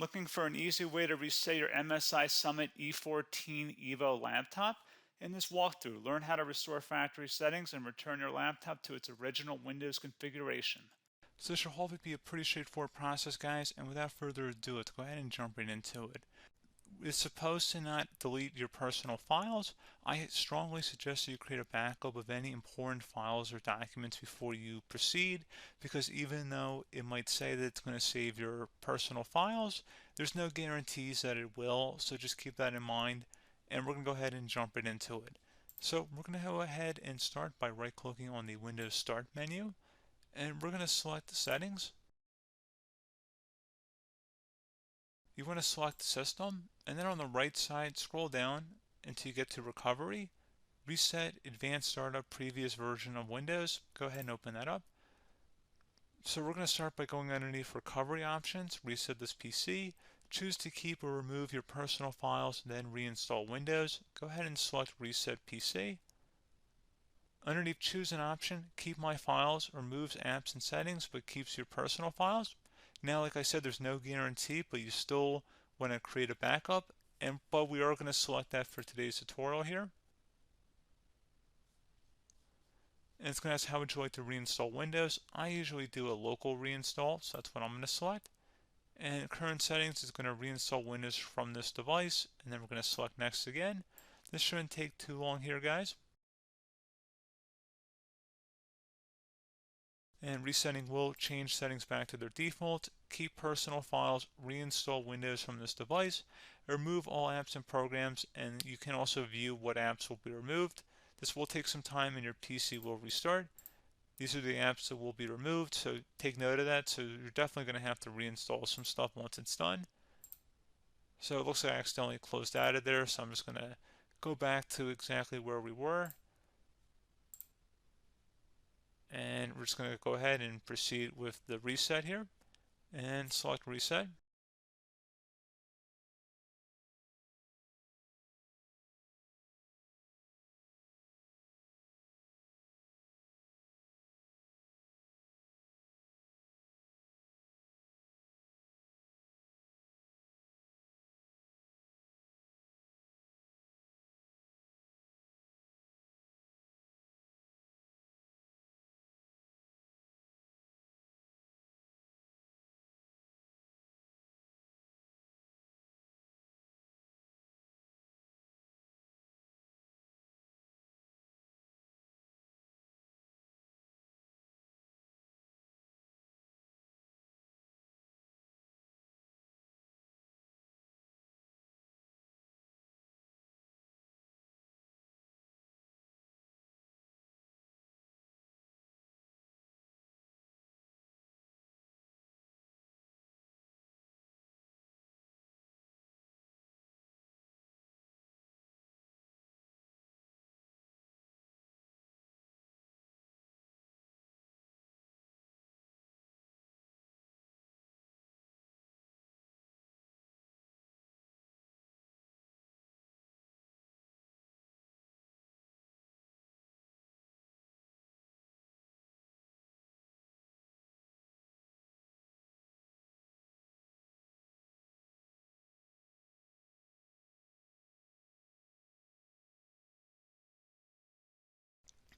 Looking for an easy way to reset your MSI Summit E14 Evo laptop? In this walkthrough, learn how to restore factory settings and return your laptop to its original Windows configuration. So this should hopefully be a pretty straightforward process, guys, and without further ado, let's go ahead and jump right into it. It's supposed to not delete your personal files. I strongly suggest that you create a backup of any important files or documents before you proceed, because even though it might say that it's going to save your personal files, there's no guarantees that it will, so just keep that in mind, and we're going to go ahead and jump right into it. So we're going to go ahead and start by right-clicking on the Windows Start menu, and we're going to select the settings. You want to select System, and then on the right side, scroll down until you get to Recovery. Reset Advanced Startup Previous Version of Windows. Go ahead and open that up. So we're going to start by going underneath Recovery Options, reset this PC. Choose to keep or remove your personal files, then reinstall Windows. Go ahead and select Reset PC. Underneath Choose an option, Keep My Files removes apps and settings but keeps your personal files. Now, like I said, there's no guarantee, but you still want to create a backup, but we are going to select that for today's tutorial here. And it's going to ask how would you like to reinstall Windows. I usually do a local reinstall, so that's what I'm going to select. And current settings is going to reinstall Windows from this device, and then we're going to select next again. This shouldn't take too long here, guys. And resetting will change settings back to their default, keep personal files, reinstall Windows from this device, remove all apps and programs, and you can also view what apps will be removed. This will take some time and your PC will restart. These are the apps that will be removed, so take note of that. So you're definitely going to have to reinstall some stuff once it's done. So it looks like I accidentally closed out of there, so I'm just going to go back to exactly where we were. And we're just going to go ahead and proceed with the reset here and select reset.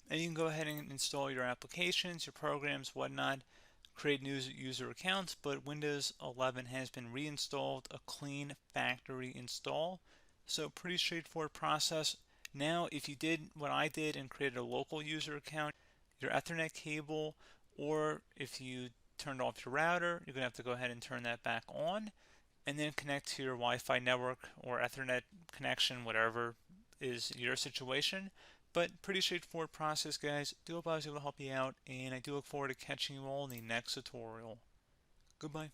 And you can go ahead and install your applications, your programs, whatnot, create new user accounts, but Windows 11 has been reinstalled, a clean factory install. So pretty straightforward process. Now, if you did what I did and created a local user account, your Ethernet cable, or if you turned off your router, you're going to have to go ahead and turn that back on and then connect to your Wi-Fi network or Ethernet connection, whatever is your situation. But pretty straightforward process, guys. Do hope I was able to help you out, and I do look forward to catching you all in the next tutorial. Goodbye.